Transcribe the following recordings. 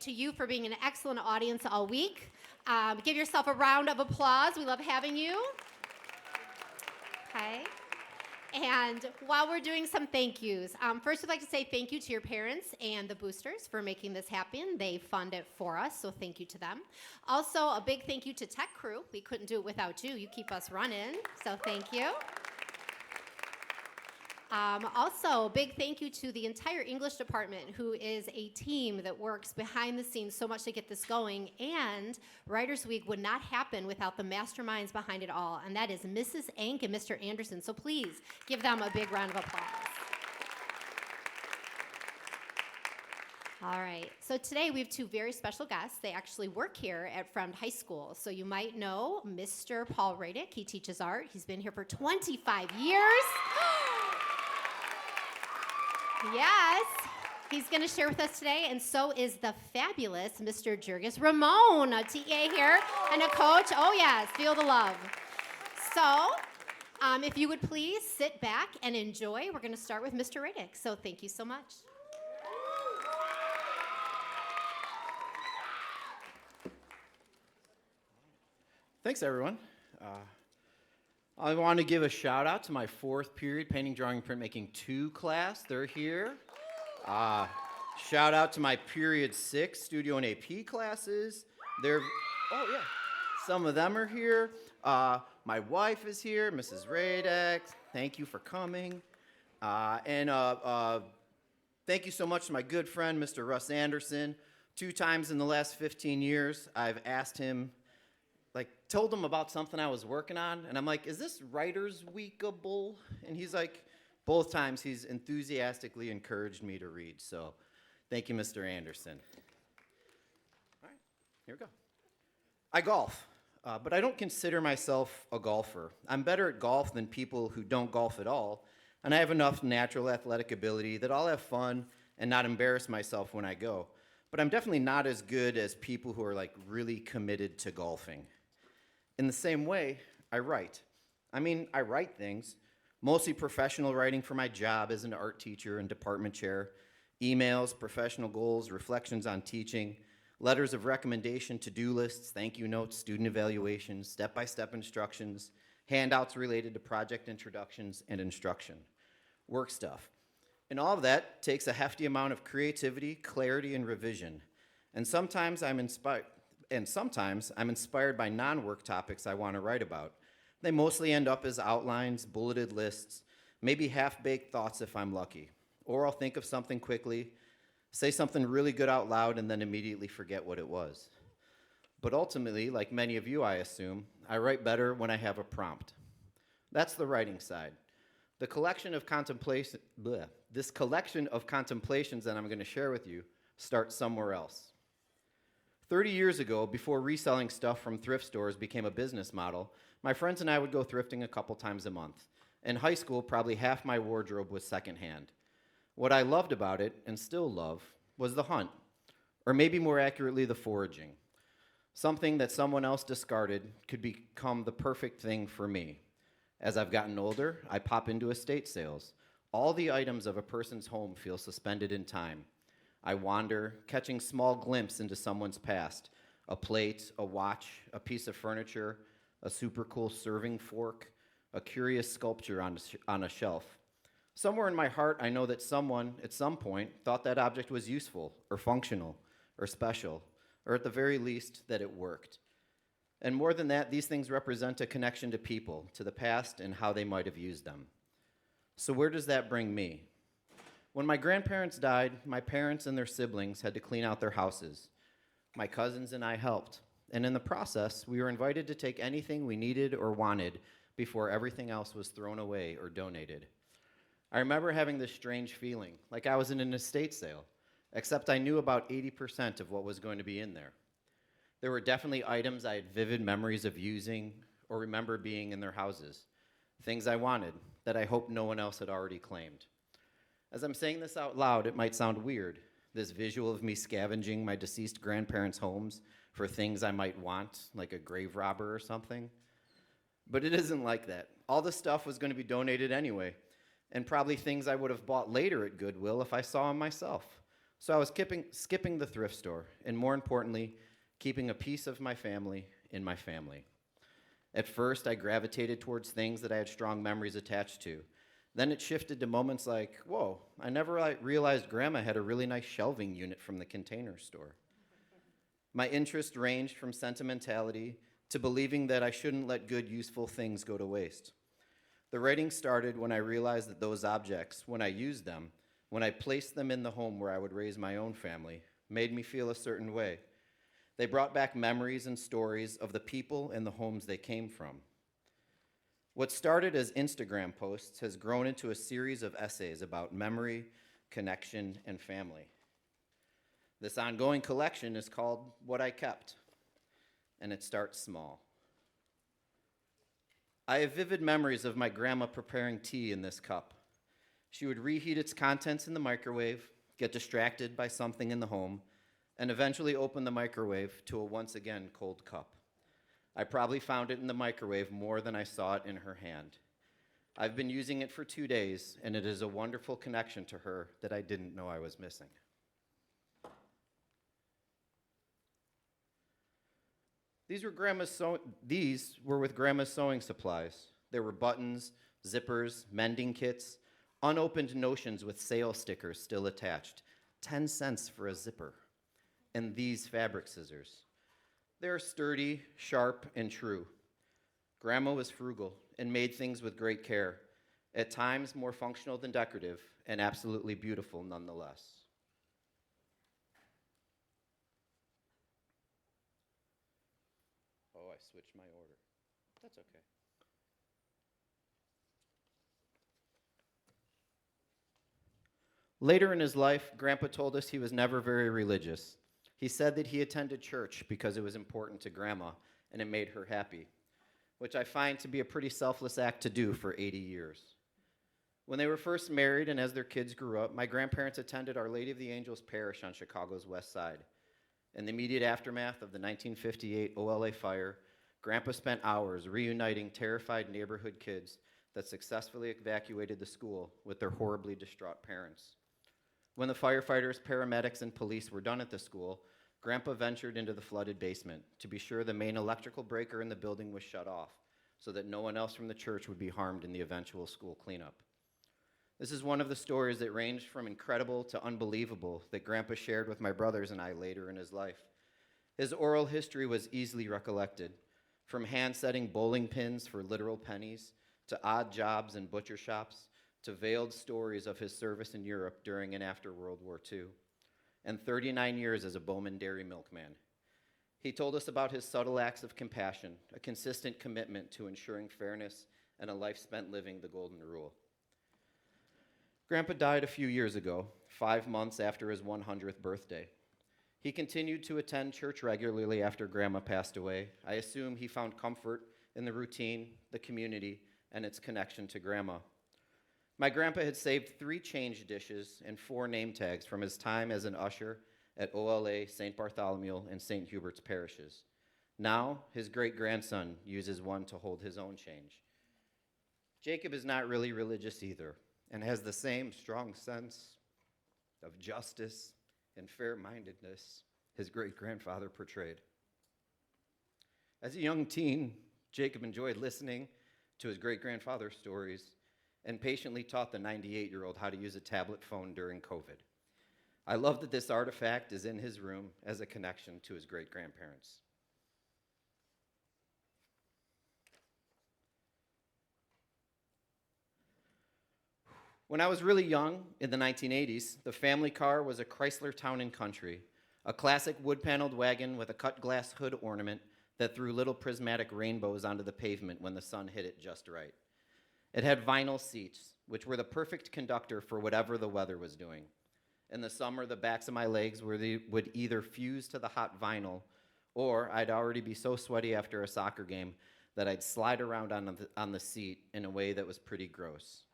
To you for being an excellent audience all week. Give yourself a round of applause. We love having you. Okay. And while we're doing some thank yous, first we'd like to say thank you to your parents and the boosters for making this happen. They fund it for us, so thank you to them. Also, a big thank you to Tech Crew. We couldn't do it without you. You keep us running, so thank you. Also, a big thank you to the entire English department, who is a team that works behind the scenes so much to get this going. And Writers Week would not happen without the masterminds behind it all, and that is Mrs. Ank and Mr. Anderson. So please give them a big round of applause. All right, so today we have two very special guests. They actually work here at Fremd High School. So you might know Mr. Paul Radick. He teaches art. He's been here for 25 years. Yes, he's going to share with us today, and so is the fabulous Mr. Jurgis Ramon, a TA here, and a coach. Oh, yes, feel the love. So, if you would please sit back and enjoy. We're going to start with Mr. Radick, so thank you so much. Thanks, everyone. I want to give a shout out to my fourth period painting, drawing, printmaking 2 class. They're here. Shout out to my period 6 studio and AP classes. Some of them are here. My wife is here, Mrs. Radek. Thank you for coming. And thank you so much to my good friend, Mr. Russ Anderson. 2 times in the last 15 years, I've asked him, told him about something I was working on, and I'm like, is this Writers Weekable? And he's like, both times he's enthusiastically encouraged me to read. So thank you, Mr. Anderson. All right, here we go. I golf, but I don't consider myself a golfer. I'm better at golf than people who don't golf at all, and I have enough natural athletic ability that I'll have fun and not embarrass myself when I go. But I'm definitely not as good as people who are really committed to golfing. In the same way, I write. I write things, mostly professional writing for my job as an art teacher and department chair, emails, professional goals, reflections on teaching, letters of recommendation, to-do lists, thank you notes, student evaluations, step-by-step instructions, handouts related to project introductions and instruction, work stuff. And all of that takes a hefty amount of creativity, clarity, and revision. And sometimes I'm inspired by non-work topics I want to write about. They mostly end up as outlines, bulleted lists, maybe half-baked thoughts if I'm lucky. Or I'll think of something quickly, say something really good out loud, and then immediately forget what it was. But ultimately, like many of you, I assume, I write better when I have a prompt. That's the writing side. This collection of contemplations that I'm going to share with you starts somewhere else. 30 years ago, before reselling stuff from thrift stores became a business model, my friends and I would go thrifting a couple times a month. In high school, probably half my wardrobe was secondhand. What I loved about it, and still love, was the hunt, or maybe more accurately, the foraging. Something that someone else discarded could become the perfect thing for me. As I've gotten older, I pop into estate sales. All the items of a person's home feel suspended in time. I wander, catching small glimpses into someone's past. A plate, a watch, a piece of furniture, a super cool serving fork, a curious sculpture on a shelf. Somewhere in my heart, I know that someone, at some point, thought that object was useful, or functional, or special, or at the very least, that it worked. And more than that, these things represent a connection to people, to the past, and how they might have used them. So where does that bring me? When my grandparents died, my parents and their siblings had to clean out their houses. My cousins and I helped, and in the process, we were invited to take anything we needed or wanted before everything else was thrown away or donated. I remember having this strange feeling, like I was in an estate sale, except I knew about 80% of what was going to be in there. There were definitely items I had vivid memories of using or remember being in their houses, things I wanted that I hoped no one else had already claimed. As I'm saying this out loud, it might sound weird, this visual of me scavenging my deceased grandparents' homes for things I might want, like a grave robber or something. But it isn't like that. All the stuff was going to be donated anyway, and probably things I would have bought later at Goodwill if I saw them myself. So I was skipping the thrift store, and more importantly, keeping a piece of my family in my family. At first, I gravitated towards things that I had strong memories attached to. Then it shifted to moments like, whoa, I never realized Grandma had a really nice shelving unit from the Container Store. My interest ranged from sentimentality to believing that I shouldn't let good, useful things go to waste. The writing started when I realized that those objects, when I used them, when I placed them in the home where I would raise my own family, made me feel a certain way. They brought back memories and stories of the people and the homes they came from. What started as Instagram posts has grown into a series of essays about memory, connection, and family. This ongoing collection is called What I Kept, and it starts small. I have vivid memories of my grandma preparing tea in this cup. She would reheat its contents in the microwave, get distracted by something in the home, and eventually open the microwave to a once again cold cup. I probably found it in the microwave more than I saw it in her hand. I've been using it for 2 days, and it is a wonderful connection to her that I didn't know I was missing. These were with Grandma's sewing supplies. There were buttons, zippers, mending kits, unopened notions with sale stickers still attached, 10 cents for a zipper, and these fabric scissors. They're sturdy, sharp, and true. Grandma was frugal and made things with great care, at times more functional than decorative, and absolutely beautiful nonetheless. Oh, I switched my order. That's okay. Later in his life, Grandpa told us he was never very religious. He said that he attended church because it was important to Grandma and it made her happy, which I find to be a pretty selfless act to do for 80 years. When they were first married and as their kids grew up, my grandparents attended Our Lady of the Angels Parish on Chicago's West Side. In the immediate aftermath of the 1958 OLA fire, Grandpa spent hours reuniting terrified neighborhood kids that successfully evacuated the school with their horribly distraught parents. When the firefighters, paramedics, and police were done at the school, Grandpa ventured into the flooded basement to be sure the main electrical breaker in the building was shut off so that no one else from the church would be harmed in the eventual school cleanup. This is one of the stories that ranged from incredible to unbelievable that Grandpa shared with my brothers and I later in his life. His oral history was easily recollected, from hand-setting bowling pins for literal pennies to odd jobs in butcher shops, to veiled stories of his service in Europe during and after World War II, and 39 years as a Bowman dairy milkman. He told us about his subtle acts of compassion, a consistent commitment to ensuring fairness, and a life spent living the golden rule. Grandpa died a few years ago, 5 months after his 100th birthday. He continued to attend church regularly after Grandma passed away. I assume he found comfort in the routine, the community, and its connection to Grandma. My grandpa had saved 3 change dishes and 4 name tags from his time as an usher at OLA, St. Bartholomew, and St. Hubert's parishes. Now, his great-grandson uses one to hold his own change. Jacob is not really religious either, and has the same strong sense of justice and fair-mindedness his great-grandfather portrayed. As a young teen, Jacob enjoyed listening to his great-grandfather's stories and patiently taught the 98-year-old how to use a tablet phone during COVID. I love that this artifact is in his room as a connection to his great-grandparents. When I was really young, in the 1980s, the family car was a Chrysler Town & Country, a classic wood-paneled wagon with a cut glass hood ornament that threw little prismatic rainbows onto the pavement when the sun hit it just right. It had vinyl seats, which were the perfect conductor for whatever the weather was doing. In the summer, the backs of my legs would either fuse to the hot vinyl, or I'd already be so sweaty after a soccer game that I'd slide around on the seat in a way that was pretty gross.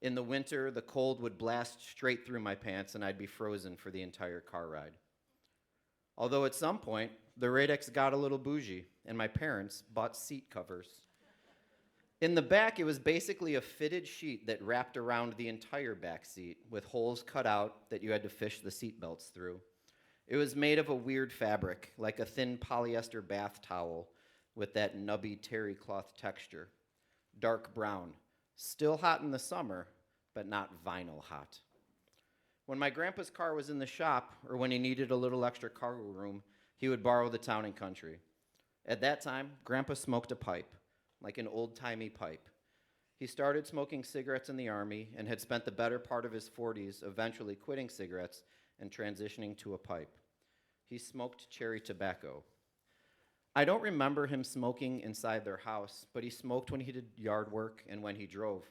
In the winter, the cold would blast straight through my pants and I'd be frozen for the entire car ride. Although at some point, the Radex got a little bougie and my parents bought seat covers. In the back, it was basically a fitted sheet that wrapped around the entire back seat with holes cut out that you had to fish the seat belts through. It was made of a weird fabric, like a thin polyester bath towel with that nubby terry cloth texture. Dark brown, still hot in the summer, but not vinyl hot. When my grandpa's car was in the shop, or when he needed a little extra cargo room, he would borrow the Town and Country. At that time, Grandpa smoked a pipe, like an old-timey pipe. He started smoking cigarettes in the Army and had spent the better part of his 40s eventually quitting cigarettes and transitioning to a pipe. He smoked cherry tobacco. I don't remember him smoking inside their house, but he smoked when he did yard work and when he drove,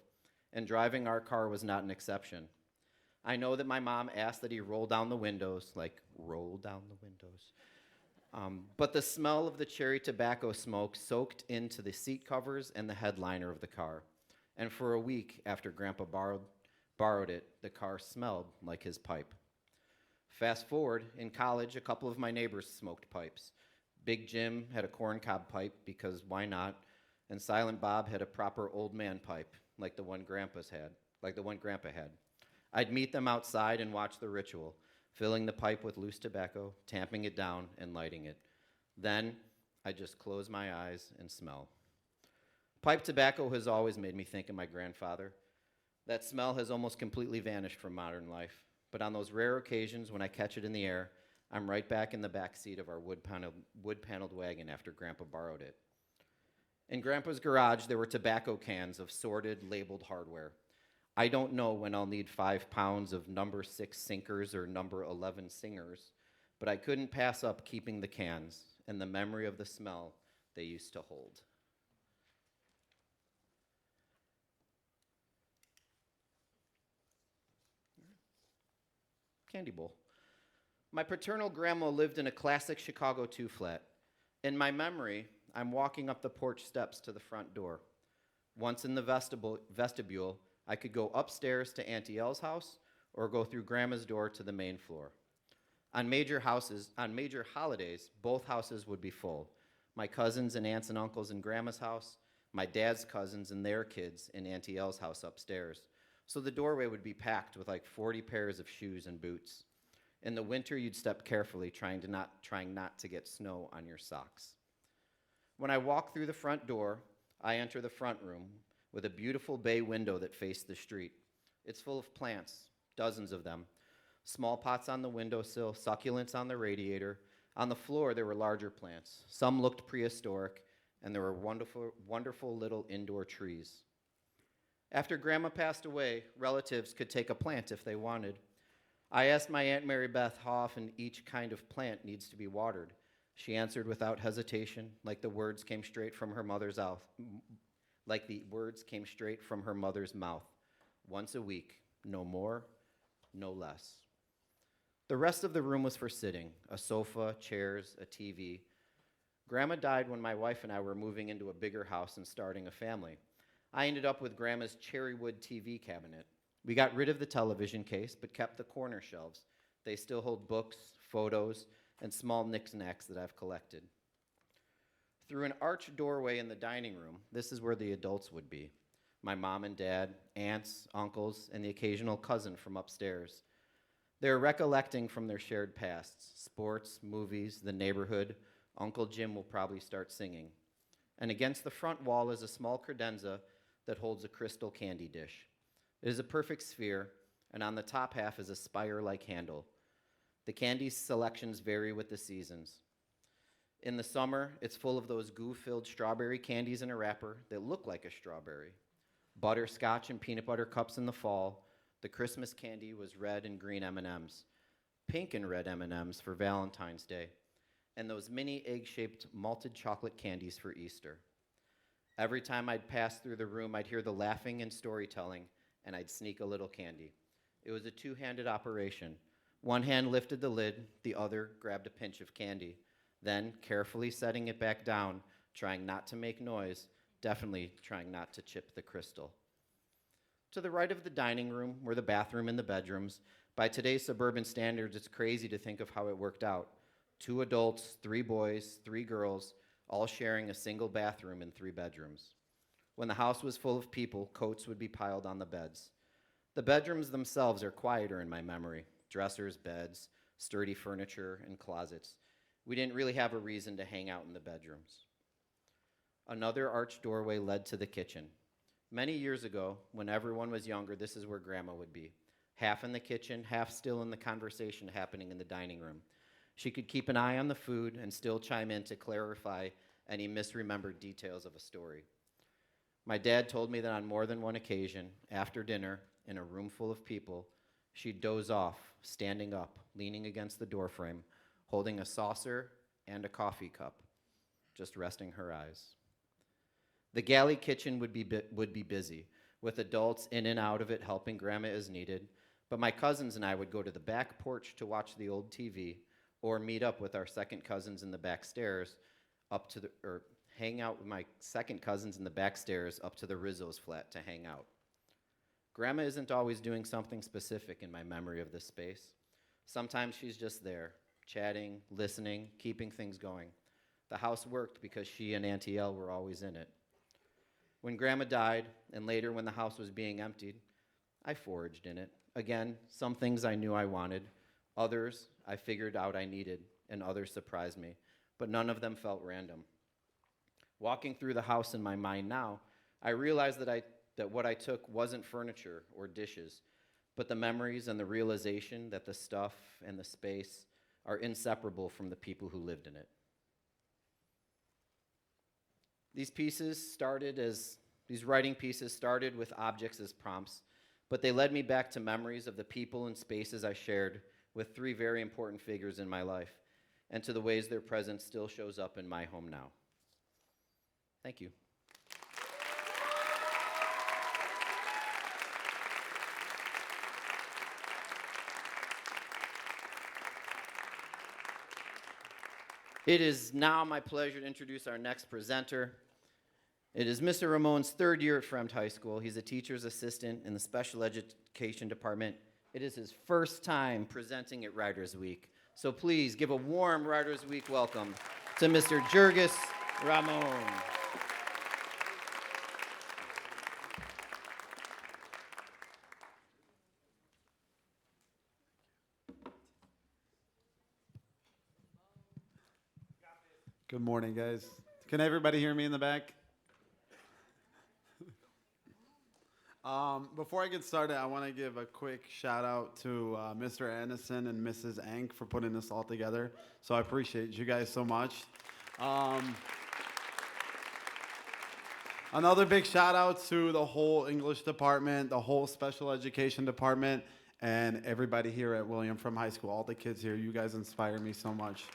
and driving our car was not an exception. I know that my mom asked that he roll down the windows, like roll down the windows. But the smell of the cherry tobacco smoke soaked into the seat covers and the headliner of the car. And for a week after Grandpa borrowed it, the car smelled like his pipe. Fast forward, in college, a couple of my neighbors smoked pipes. Big Jim had a corncob pipe, because why not? And Silent Bob had a proper old man pipe, like the one Grandpa had. I'd meet them outside and watch the ritual, filling the pipe with loose tobacco, tamping it down, and lighting it. Then, I'd just close my eyes and smell. Pipe tobacco has always made me think of my grandfather. That smell has almost completely vanished from modern life, but on those rare occasions when I catch it in the air, I'm right back in the back seat of our wood-paneled wagon after Grandpa borrowed it. In Grandpa's garage, there were tobacco cans of sorted, labeled hardware. I don't know when I'll need 5 pounds of number 6 sinkers or number 11 singers, but I couldn't pass up keeping the cans and the memory of the smell they used to hold. Candy bowl. My paternal grandma lived in a classic Chicago 2-flat. In my memory, I'm walking up the porch steps to the front door. Once in the vestibule, I could go upstairs to Auntie Elle's house or go through Grandma's door to the main floor. On major holidays, both houses would be full. My cousins and aunts and uncles in Grandma's house, my dad's cousins and their kids in Auntie Elle's house upstairs. So the doorway would be packed with like 40 pairs of shoes and boots. In the winter, you'd step carefully, trying not to get snow on your socks. When I walk through the front door, I enter the front room with a beautiful bay window that faced the street. It's full of plants, dozens of them. Small pots on the windowsill, succulents on the radiator. On the floor, there were larger plants. Some looked prehistoric, and there were wonderful little indoor trees. After Grandma passed away, relatives could take a plant if they wanted. I asked my Aunt Mary Beth how often each kind of plant needs to be watered. She answered without hesitation, like the words came straight from her mother's mouth. Once a week, no more, no less. The rest of the room was for sitting, a sofa, chairs, a TV. Grandma died when my wife and I were moving into a bigger house and starting a family. I ended up with Grandma's cherrywood TV cabinet. We got rid of the television case, but kept the corner shelves. They still hold books, photos, and small knickknacks that I've collected. Through an arched doorway in the dining room, this is where the adults would be. My mom and dad, aunts, uncles, and the occasional cousin from upstairs. They're recollecting from their shared pasts, sports, movies, the neighborhood. Uncle Jim will probably start singing. And against the front wall is a small credenza that holds a crystal candy dish. It is a perfect sphere, and on the top half is a spire-like handle. The candy selections vary with the seasons. In the summer, it's full of those goo-filled strawberry candies in a wrapper that look like a strawberry. Butterscotch and peanut butter cups in the fall. The Christmas candy was red and green M&Ms. Pink and red M&Ms for Valentine's Day. And those mini egg-shaped malted chocolate candies for Easter. Every time I'd pass through the room, I'd hear the laughing and storytelling, and I'd sneak a little candy. It was a two-handed operation. One hand lifted the lid, the other grabbed a pinch of candy. Then, carefully setting it back down, trying not to make noise, definitely trying not to chip the crystal. To the right of the dining room were the bathroom and the bedrooms. By today's suburban standards, it's crazy to think of how it worked out. 2 adults, 3 boys, 3 girls, all sharing a single bathroom and 3 bedrooms. When the house was full of people, coats would be piled on the beds. The bedrooms themselves are quieter in my memory. Dressers, beds, sturdy furniture, and closets. We didn't really have a reason to hang out in the bedrooms. Another arched doorway led to the kitchen. Many years ago, when everyone was younger, this is where Grandma would be. Half in the kitchen, half still in the conversation happening in the dining room. She could keep an eye on the food and still chime in to clarify any misremembered details of a story. My dad told me that on more than one occasion, after dinner, in a room full of people, she'd doze off, standing up, leaning against the doorframe, holding a saucer and a coffee cup, just resting her eyes. The galley kitchen would be busy, with adults in and out of it helping Grandma as needed, but my cousins and I would go to the back porch to watch the old TV, or meet up with our second cousins in the back stairs, hang out with my second cousins in the back stairs up to the Rizzo's flat to hang out. Grandma isn't always doing something specific in my memory of this space. Sometimes she's just there, chatting, listening, keeping things going. The house worked because she and Auntie Elle were always in it. When Grandma died, and later when the house was being emptied, I foraged in it. Again, some things I knew I wanted, others I figured out I needed, and others surprised me, but none of them felt random. Walking through the house in my mind now, I realized that what I took wasn't furniture or dishes, but the memories and the realization that the stuff and the space are inseparable from the people who lived in it. These writing pieces started with objects as prompts, but they led me back to memories of the people and spaces I shared with three very important figures in my life, and to the ways their presence still shows up in my home now. Thank you. It is now my pleasure to introduce our next presenter. It is Mr. Ramon's third year at Fremd High School. He's a teacher's assistant in the special education department. It is his first time presenting at Writers Week. So please give a warm Writers Week welcome to Mr. Jurgis Ramon. Good morning, guys. Can everybody hear me in the back? Before I get started, I want to give a quick shout out to Mr. Anderson and Mrs. Ank for putting this all together. So I appreciate you guys so much. Another big shout out to the whole English department, the whole special education department, and everybody here at William Fremd High School. All the kids here, you guys inspire me so much.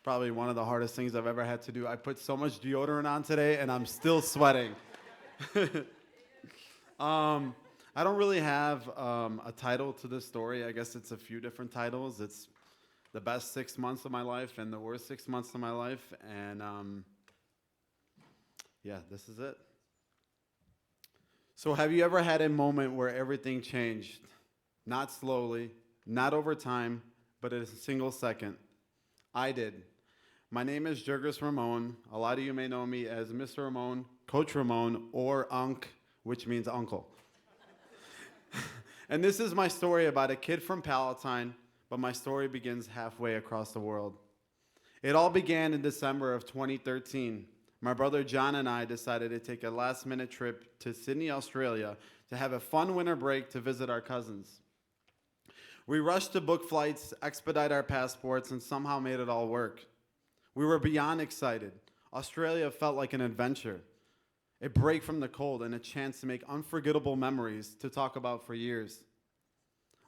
Probably one of the hardest things I've ever had to do. I put so much deodorant on today, and I'm still sweating. I don't really have a title to this story. I guess it's a few different titles. It's the best 6 months of my life and the worst 6 months of my life. And yeah, this is it. So have you ever had a moment where everything changed? Not slowly, not over time, but in a single second. I did. My name is Jurgis Ramon. A lot of you may know me as Mr. Ramon, Coach Ramon, or Unc, which means uncle. And this is my story about a kid from Palatine, but my story begins halfway across the world. It all began in December of 2013. My brother John and I decided to take a last-minute trip to Sydney, Australia, to have a fun winter break to visit our cousins. We rushed to book flights, expedite our passports, and somehow made it all work. We were beyond excited. Australia felt like an adventure, a break from the cold, and a chance to make unforgettable memories to talk about for years.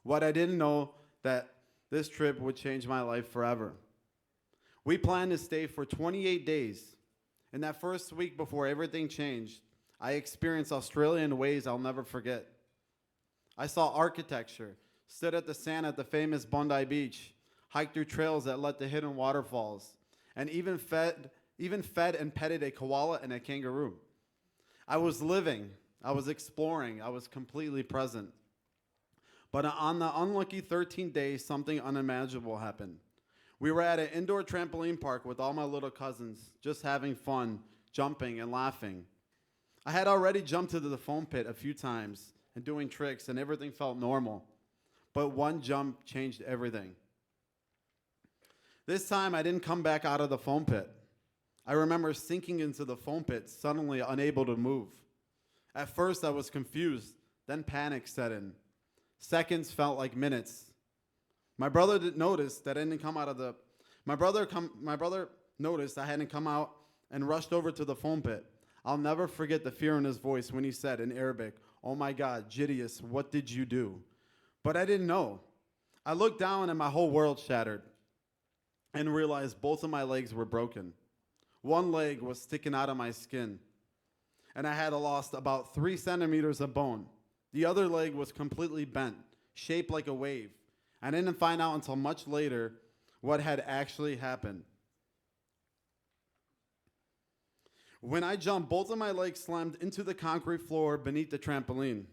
What I didn't know that this trip would change my life forever. We planned to stay for 28 days. In that first week before everything changed, I experienced Australia in ways I'll never forget. I saw architecture, stood at the sand at the famous Bondi Beach, hiked through trails that led to hidden waterfalls, and even fed and petted a koala and a kangaroo. I was living, I was exploring, I was completely present. But on the unlucky 13th day, something unimaginable happened. We were at an indoor trampoline park with all my little cousins, just having fun, jumping and laughing. I had already jumped into the foam pit a few times and doing tricks, and everything felt normal. But one jump changed everything. This time, I didn't come back out of the foam pit. I remember sinking into the foam pit, suddenly unable to move. At first, I was confused, then panic set in. Seconds felt like minutes. My brother noticed that I didn't come out of the. My brother noticed I hadn't come out and rushed over to the foam pit. I'll never forget the fear in his voice when he said in Arabic, "Oh my God, Gideus, what did you do?" But I didn't know. I looked down and my whole world shattered and realized both of my legs were broken. One leg was sticking out of my skin, and I had lost about 3 centimeters of bone. The other leg was completely bent, shaped like a wave. I didn't find out until much later what had actually happened. When I jumped, both of my legs slammed into the concrete floor beneath the trampoline.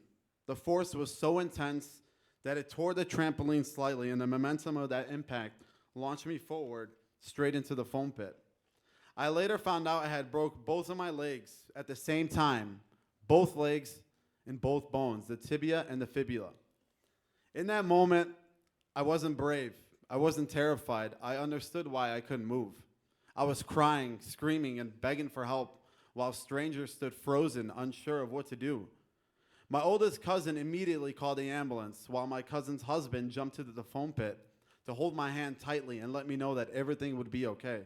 The force was so intense that it tore the trampoline slightly, and the momentum of that impact launched me forward straight into the foam pit. I later found out I had broke both of my legs at the same time, both legs and both bones, the tibia and the fibula. In that moment, I wasn't brave. I wasn't terrified. I understood why I couldn't move. I was crying, screaming, and begging for help while strangers stood frozen, unsure of what to do. My oldest cousin immediately called the ambulance, while my cousin's husband jumped into the foam pit to hold my hand tightly and let me know that everything would be okay.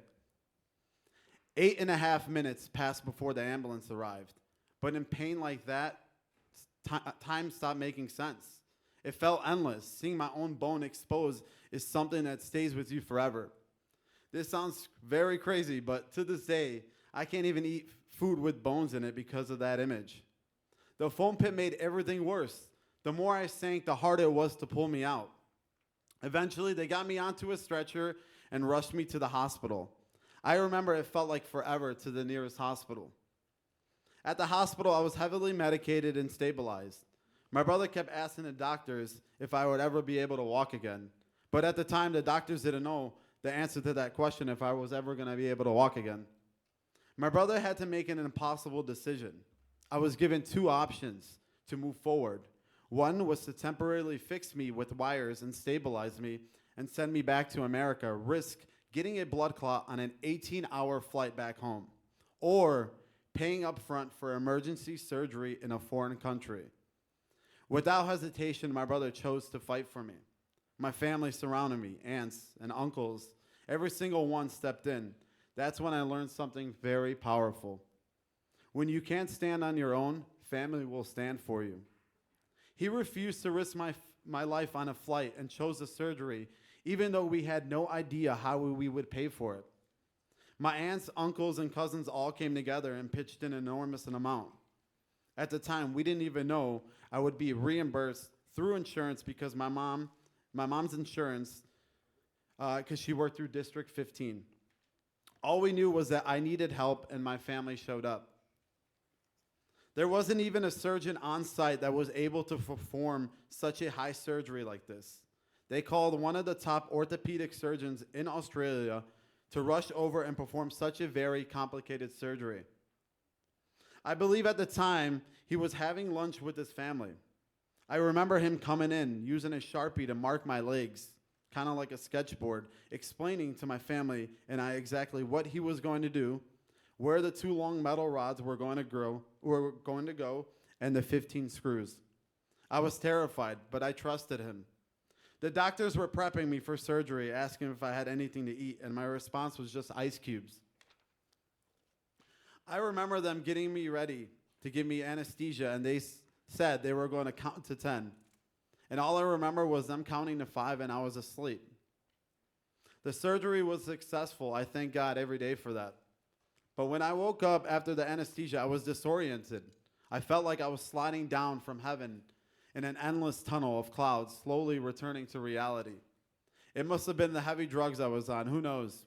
8.5 minutes passed before the ambulance arrived, but in pain like that, time stopped making sense. It felt endless. Seeing my own bone exposed is something that stays with you forever. This sounds very crazy, but to this day, I can't even eat food with bones in it because of that image. The foam pit made everything worse. The more I sank, the harder it was to pull me out. Eventually, they got me onto a stretcher and rushed me to the hospital. I remember it felt like forever to the nearest hospital. At the hospital, I was heavily medicated and stabilized. My brother kept asking the doctors if I would ever be able to walk again. But at the time, the doctors didn't know the answer to that question, if I was ever going to be able to walk again. My brother had to make an impossible decision. I was given 2 options to move forward. One was to temporarily fix me with wires and stabilize me and send me back to America, risk getting a blood clot on an 18-hour flight back home, or paying up front for emergency surgery in a foreign country. Without hesitation, my brother chose to fight for me. My family surrounded me, aunts and uncles. Every single one stepped in. That's when I learned something very powerful. When you can't stand on your own, family will stand for you. He refused to risk my life on a flight and chose the surgery, even though we had no idea how we would pay for it. My aunts, uncles, and cousins all came together and pitched an enormous amount. At the time, we didn't even know I would be reimbursed through insurance because my mom's insurance, because she worked through District 15. All we knew was that I needed help, and my family showed up. There wasn't even a surgeon on site that was able to perform such a high surgery like this. They called one of the top orthopedic surgeons in Australia to rush over and perform such a very complicated surgery. I believe at the time he was having lunch with his family. I remember him coming in, using a Sharpie to mark my legs, kind of like a sketchboard, explaining to my family and I exactly what he was going to do, where the 2 long metal rods were going to go, and the 15 screws. I was terrified, but I trusted him. The doctors were prepping me for surgery, asking if I had anything to eat, and my response was just ice cubes. I remember them getting me ready to give me anesthesia, and they said they were going to count to 10. And all I remember was them counting to 5, and I was asleep. The surgery was successful. I thank God every day for that. But when I woke up after the anesthesia, I was disoriented. I felt like I was sliding down from heaven in an endless tunnel of clouds, slowly returning to reality. It must have been the heavy drugs I was on. Who knows?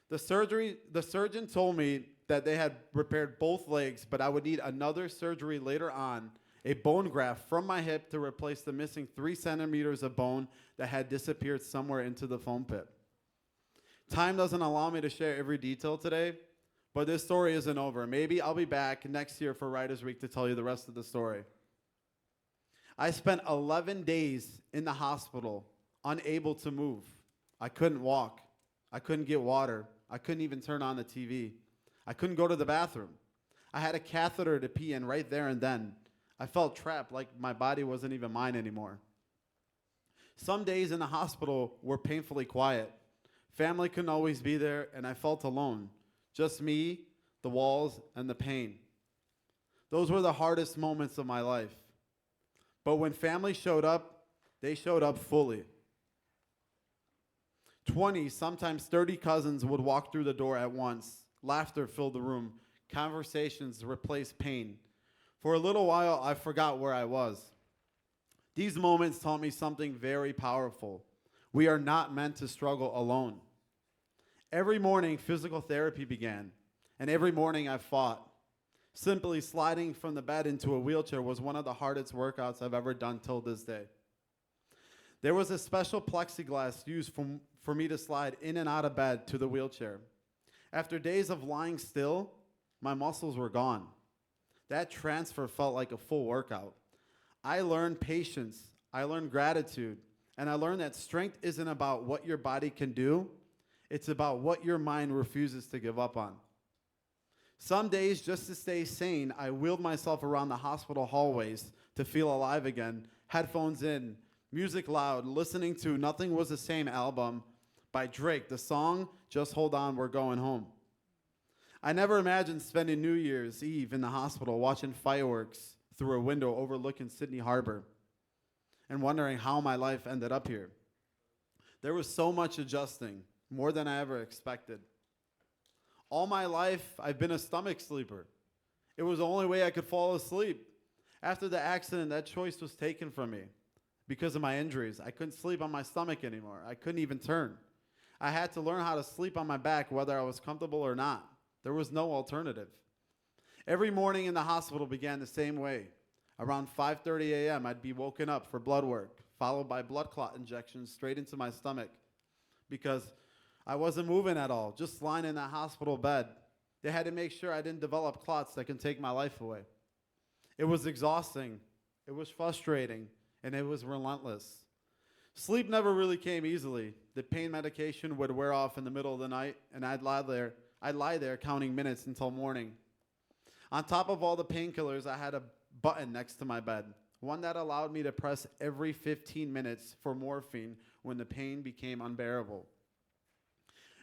The surgeon told me that they had repaired both legs, but I would need another surgery later on, a bone graft from my hip to replace the missing 3 centimeters of bone that had disappeared somewhere into the foam pit. Time doesn't allow me to share every detail today, but this story isn't over. Maybe I'll be back next year for Writers Week to tell you the rest of the story. I spent 11 days in the hospital, unable to move. I couldn't walk. I couldn't get water. I couldn't even turn on the TV. I couldn't go to the bathroom. I had a catheter to pee in right there and then. I felt trapped, like my body wasn't even mine anymore. Some days in the hospital were painfully quiet. Family couldn't always be there, and I felt alone. Just me, the walls, and the pain. Those were the hardest moments of my life. But when family showed up, they showed up fully. 20, sometimes 30 cousins would walk through the door at once. Laughter filled the room. Conversations replaced pain. For a little while, I forgot where I was. These moments taught me something very powerful. We are not meant to struggle alone. Every morning, physical therapy began, and every morning I fought. Simply sliding from the bed into a wheelchair was one of the hardest workouts I've ever done till this day. There was a special plexiglass used for me to slide in and out of bed to the wheelchair. After days of lying still, my muscles were gone. That transfer felt like a full workout. I learned patience, I learned gratitude, and I learned that strength isn't about what your body can do, it's about what your mind refuses to give up on. Some days, just to stay sane, I wheeled myself around the hospital hallways to feel alive again, headphones in, music loud, listening to Nothing Was the Same album by Drake, the song, Just Hold On, We're Going Home. I never imagined spending New Year's Eve in the hospital watching fireworks through a window overlooking Sydney Harbor and wondering how my life ended up here. There was so much adjusting, more than I ever expected. All my life, I've been a stomach sleeper. It was the only way I could fall asleep. After the accident, that choice was taken from me because of my injuries. I couldn't sleep on my stomach anymore. I couldn't even turn. I had to learn how to sleep on my back whether I was comfortable or not. There was no alternative. Every morning in the hospital began the same way. Around 5:30 a.m., I'd be woken up for blood work, followed by blood clot injections straight into my stomach because I wasn't moving at all, just lying in that hospital bed. They had to make sure I didn't develop clots that can take my life away. It was exhausting, it was frustrating, and it was relentless. Sleep never really came easily. The pain medication would wear off in the middle of the night, and I'd lie there counting minutes until morning. On top of all the painkillers, I had a button next to my bed, one that allowed me to press every 15 minutes for morphine when the pain became unbearable.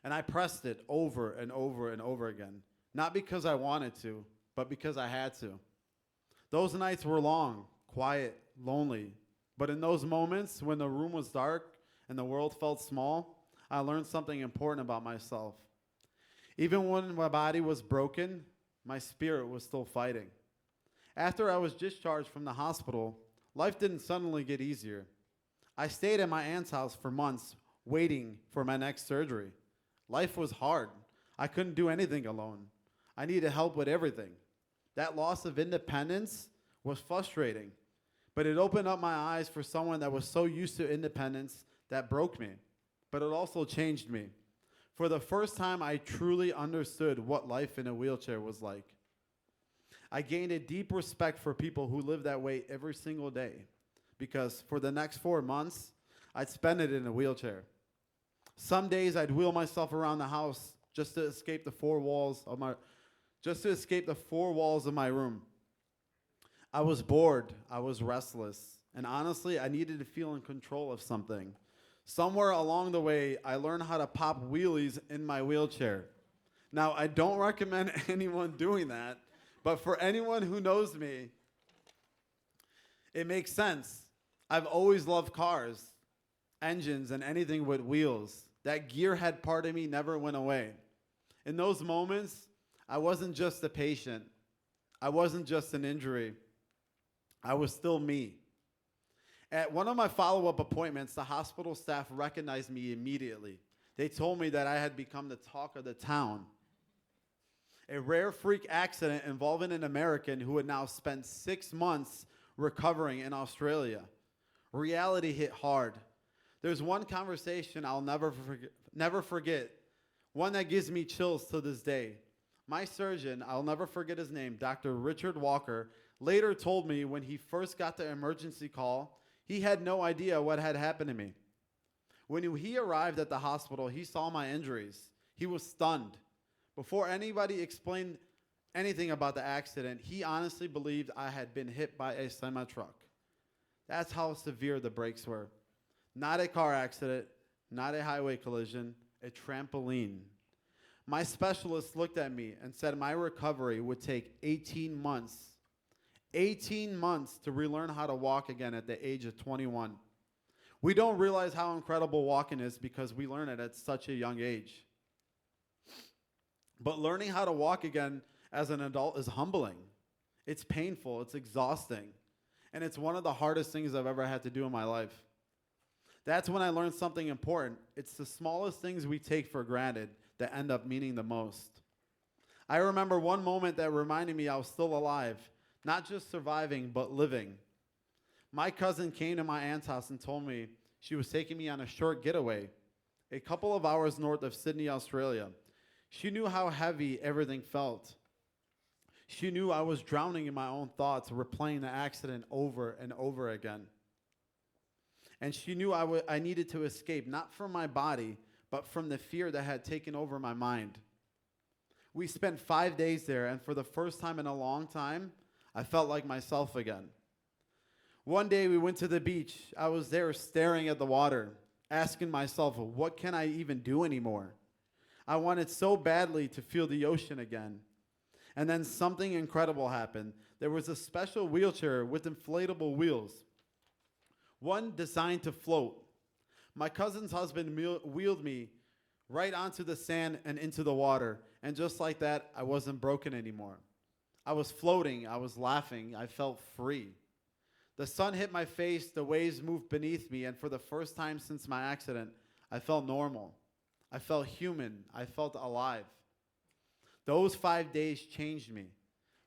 And I pressed it over and over and over again, not because I wanted to, but because I had to. Those nights were long, quiet, lonely, but in those moments when the room was dark and the world felt small, I learned something important about myself. Even when my body was broken, my spirit was still fighting. After I was discharged from the hospital, life didn't suddenly get easier. I stayed at my aunt's house for months, waiting for my next surgery. Life was hard. I couldn't do anything alone. I needed help with everything. That loss of independence was frustrating, but it opened up my eyes for someone that was so used to independence that broke me, but it also changed me. For the first time, I truly understood what life in a wheelchair was like. I gained a deep respect for people who live that way every single day, because for the next 4 months, I'd spend it in a wheelchair. Some days I'd wheel myself around the house just to escape the four walls of my room. I was bored, I was restless, and honestly, I needed to feel in control of something. Somewhere along the way, I learned how to pop wheelies in my wheelchair. Now, I don't recommend anyone doing that, but for anyone who knows me, it makes sense. I've always loved cars, engines, and anything with wheels. That gearhead part of me never went away. In those moments, I wasn't just a patient. I wasn't just an injury. I was still me. At one of my follow-up appointments, the hospital staff recognized me immediately. They told me that I had become the talk of the town. A rare freak accident involving an American who had now spent 6 months recovering in Australia. Reality hit hard. There's one conversation I'll never forget One that gives me chills to this day. My surgeon, I'll never forget his name, Dr. Richard Walker, later told me when he first got the emergency call, he had no idea what had happened to me. When he arrived at the hospital, he saw my injuries. He was stunned. Before anybody explained anything about the accident, he honestly believed I had been hit by a semi-truck. That's how severe the breaks were. Not a car accident, not a highway collision, a trampoline. My specialist looked at me and said my recovery would take 18 months. 18 months to relearn how to walk again at the age of 21. We don't realize how incredible walking is because we learn it at such a young age. But learning how to walk again as an adult is humbling. It's painful, it's exhausting, and it's one of the hardest things I've ever had to do in my life. That's when I learned something important. It's the smallest things we take for granted that end up meaning the most. I remember one moment that reminded me I was still alive, not just surviving, but living. My cousin came to my aunt's house and told me she was taking me on a short getaway, a couple of hours north of Sydney, Australia. She knew how heavy everything felt. She knew I was drowning in my own thoughts, replaying the accident over and over again. And she knew I needed to escape, not from my body, but from the fear that had taken over my mind. We spent 5 days there, and for the first time in a long time, I felt like myself again. One day we went to the beach. I was there staring at the water, asking myself, what can I even do anymore? I wanted so badly to feel the ocean again. And then something incredible happened. There was a special wheelchair with inflatable wheels, one designed to float. My cousin's husband wheeled me right onto the sand and into the water. And just like that, I wasn't broken anymore. I was floating. I was laughing. I felt free. The sun hit my face, the waves moved beneath me, and for the first time since my accident, I felt normal. I felt human. I felt alive. Those 5 days changed me.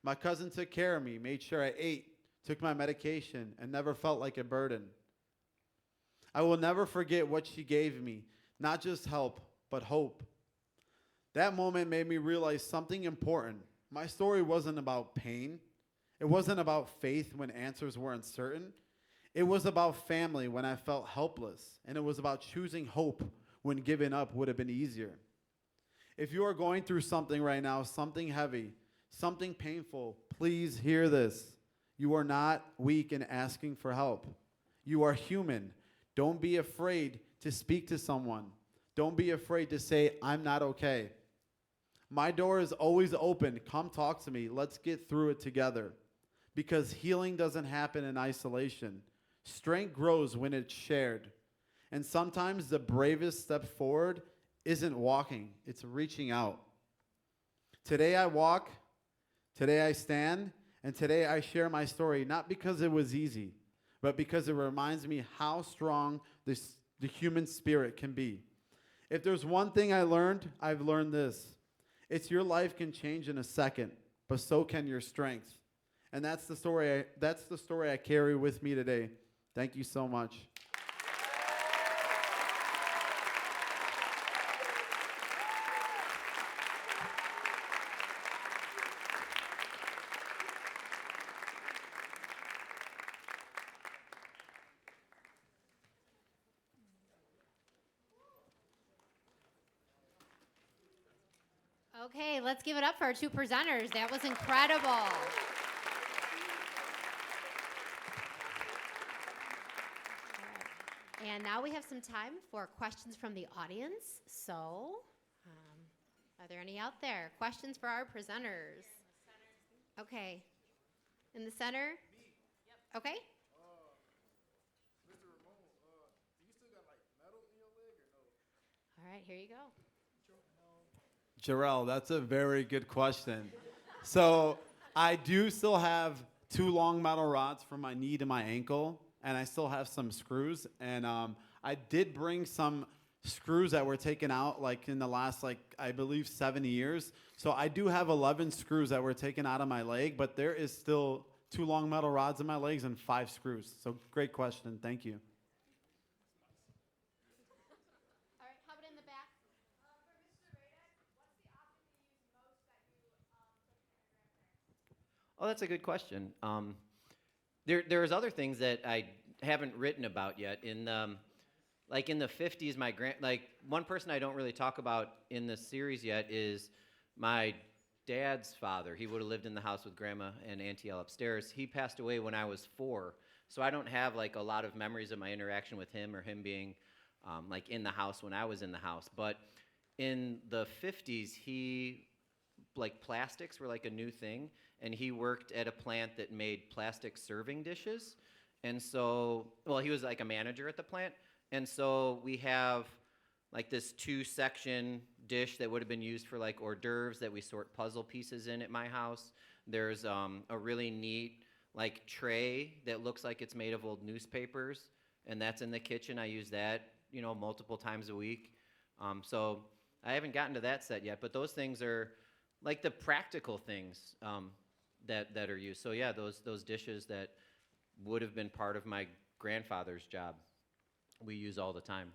My cousin took care of me, made sure I ate, took my medication, and never felt like a burden. I will never forget what she gave me, not just help, but hope. That moment made me realize something important. My story wasn't about pain. It wasn't about faith when answers were uncertain. It was about family when I felt helpless. And it was about choosing hope when giving up would have been easier. If you are going through something right now, something heavy, something painful, please hear this. You are not weak in asking for help. You are human. Don't be afraid to speak to someone. Don't be afraid to say, I'm not okay. My door is always open. Come talk to me. Let's get through it together. Because healing doesn't happen in isolation. Strength grows when it's shared. And sometimes the bravest step forward isn't walking, it's reaching out. Today I walk, today I stand, and today I share my story, not because it was easy, but because it reminds me how strong the human spirit can be. If there's one thing I've learned this. It's your life can change in a second, but so can your strength. And that's the story I carry with me today. Thank you so much. Okay, let's give it up for our two presenters. That was incredible. And now we have some time for questions from the audience. So, are there any out there? Questions for our presenters? Okay. In the center? Me. Yep. Okay. Mr. Ramon, do you still got like metal in your leg or no? All right, here you go. Jarrell, that's a very good question. So I do still have 2 long metal rods from my knee to my ankle, and I still have some screws. And I did bring some screws that were taken out like in the last, I believe 7 years. So I do have 11 screws that were taken out of my leg, but there is still 2 long metal rods in my legs and 5 screws. So great question. Thank you. All right, how about in the back? Oh, that's a good question. There's other things that I haven't written about yet. Like in the 50s, like one person I don't really talk about in this series yet is my dad's father. He would have lived in the house with grandma and Auntie L upstairs. He passed away when I was 4, so I don't have like a lot of memories of my interaction with him or him being like in the house when I was in the house. But in the 50s, like plastics were like a new thing, and he worked at a plant that made plastic serving dishes. And so, well, he was like a manager at the plant. And so we have like this 2-section dish that would have been used for like hors d'oeuvres that we sort puzzle pieces in at my house. There's a really neat like tray that looks like it's made of old newspapers, and that's in the kitchen. I use that, multiple times a week. So I haven't gotten to that set yet, but those things are like the practical things that are used. So yeah, those dishes that would have been part of my grandfather's job, we use all the time.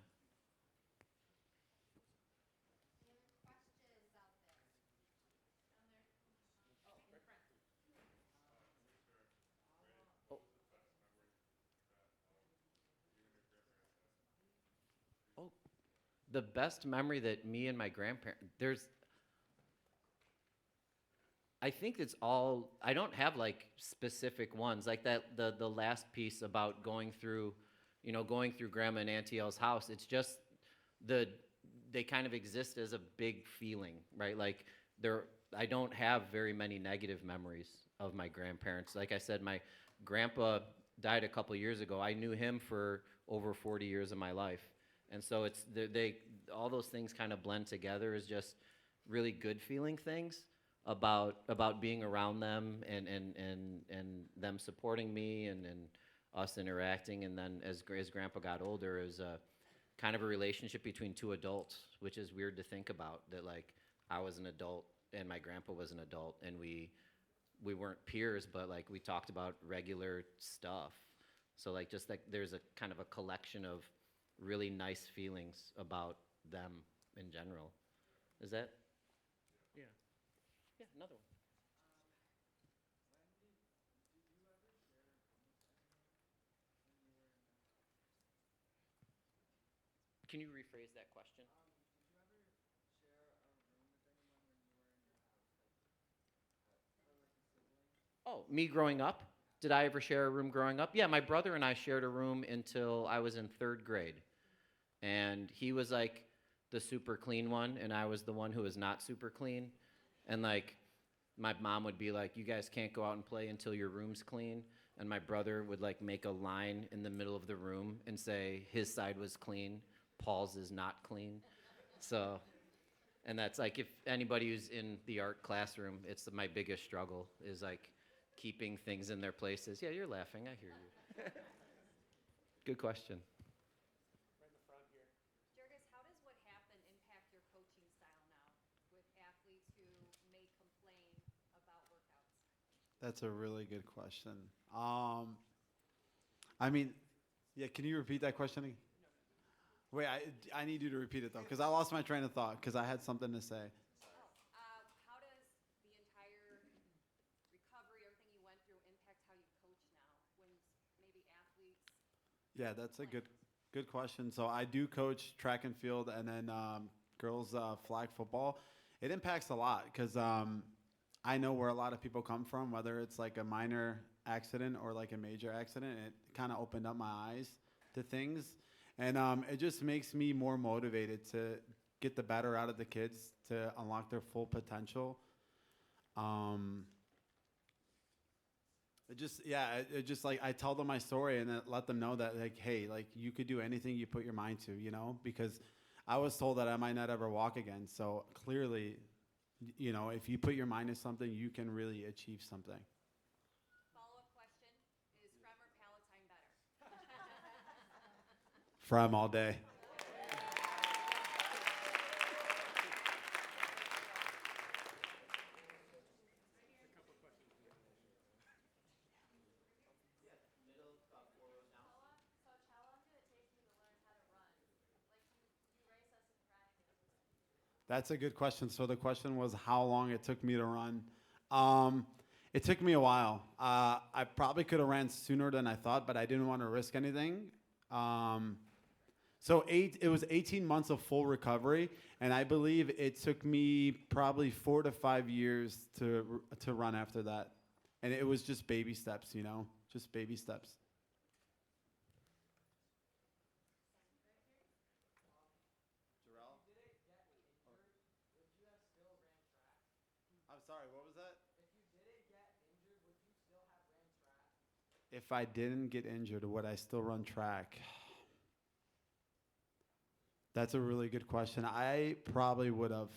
Oh. Oh, the best memory that me and my grandparents, I think it's all, I don't have like specific ones. Like the last piece about going through Grandma and Auntie L's house, it's just they kind of exist as a big feeling, right? Like I don't have very many negative memories of my grandparents. Like I said, my grandpa died a couple years ago. I knew him for over 40 years of my life. And so all those things kind of blend together as just really good feeling things about being around them and them supporting me and us interacting. And then as Grandpa got older, it was kind of a relationship between 2 adults, which is weird to think about, that like I was an adult and my grandpa was an adult, and we weren't peers, but like we talked about regular stuff. So like just like there's a kind of a collection of really nice feelings about them in general. Is that? Yeah. Yeah, another one. Can you rephrase that question? Oh, me growing up? Did I ever share a room growing up? Yeah, my brother and I shared a room until I was in 3rd grade. And he was like the super clean one, and I was the one who was not super clean. And like my mom would be like, "You guys can't go out and play until your room's clean." And my brother would like make a line in the middle of the room and say his side was clean, Paul's is not clean. So, and that's like, if anybody who's in the art classroom, it's my biggest struggle is like keeping things in their places. Yeah, you're laughing, I hear you. Good question. Jurgis, how does what happened impact your coaching style now with athletes who may complain about workouts? That's a really good question. I mean, yeah, can you repeat that question again? Wait, I need you to repeat it though, because I lost my train of thought because I had something to say. How does the entire recovery, everything you went through, impact how you coach now when maybe athletes? Yeah, that's a good question. So I do coach track and field, and then girls flag football. It impacts a lot because I know where a lot of people come from, whether it's like a minor accident or like a major accident. It kind of opened up my eyes to things, and it just makes me more motivated to get the better out of the kids to unlock their full potential. It just like I tell them my story and then let them know that like, hey, like you could do anything you put your mind to, because I was told that I might not ever walk again. So clearly, if you put your mind to something, you can really achieve something. Follow-up question, is Fremd or Palatine better? From all day. Coach, how long did it take you to learn how to run? Like you race us in practice. That's a good question. So the question was how long it took me to run. Um, It took me a while. I probably could have ran sooner than I thought, but I didn't want to risk anything. It was 18 months of full recovery, and I believe it took me probably 4 to 5 years to run after that. And it was just baby steps, just baby steps. I'm sorry, what was that? If I didn't get injured, would I still run track? That's a really good question. I probably would have,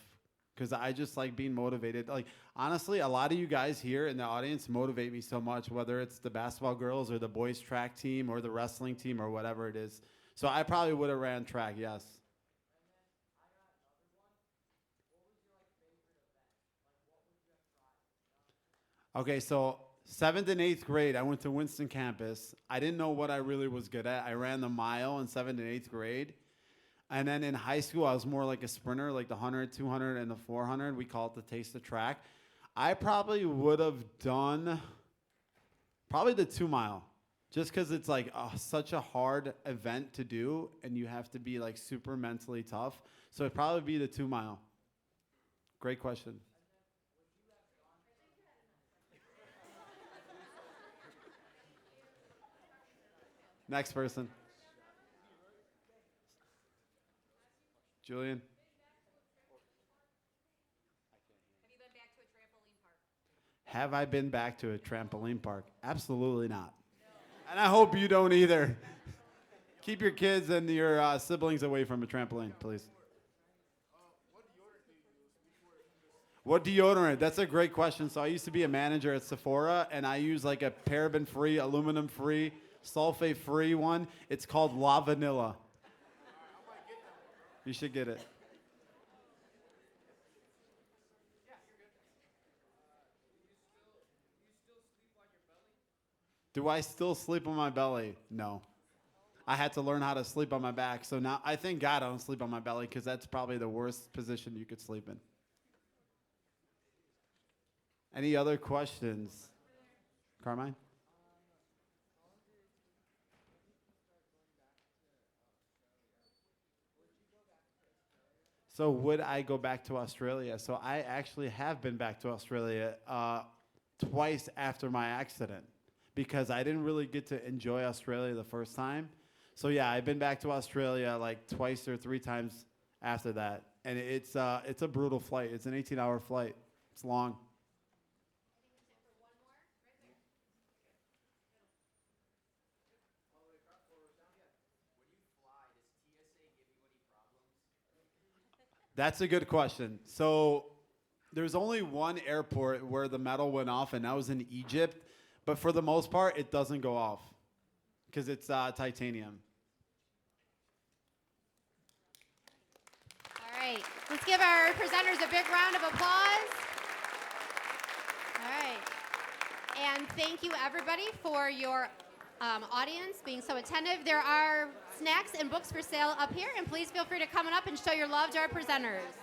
because I just like being motivated. Like, honestly, a lot of you guys here in the audience motivate me so much, whether it's the basketball girls or the boys track team or the wrestling team or whatever it is. So I probably would have ran track, yes. Okay, so 7th and 8th grade, I went to Winston campus. I didn't know what I really was good at. I ran the mile in 7th and 8th grade. And then in high school, I was more like a sprinter, like the 100, 200, and the 400. We call it the taste of track. I probably would have done probably the 2 mile, just because it's like such a hard event to do, and you have to be like super mentally tough. So it'd probably be the 2 mile. Great question. Next person. Julian. Have you been back to a trampoline park? Have I been back to a trampoline park? Absolutely not. No. And I hope you don't either. Keep your kids and your siblings away from a trampoline, please. What deodorant? That's a great question. So I used to be a manager at Sephora, and I use like a paraben-free, aluminum-free, sulfate-free one. It's called La Vanilla. You should get it. Do I still sleep on my belly? No. I had to learn how to sleep on my back. So now I thank God I don't sleep on my belly, because that's probably the worst position you could sleep in. Any other questions? Carmine? So would I go back to Australia? So I actually have been back to Australia twice after my accident, because I didn't really get to enjoy Australia the first time. So yeah, I've been back to Australia like twice or 3 times after that. And it's a brutal flight. It's an 18-hour flight. It's long. That's a good question. So there's only one airport where the metal went off, and that was in Egypt. But for the most part, it doesn't go off because it's titanium. All right. Let's give our presenters a big round of applause. All right. And thank you, everybody, for your audience being so attentive. There are snacks and books for sale up here, and please feel free to come on up and show your love to our presenters.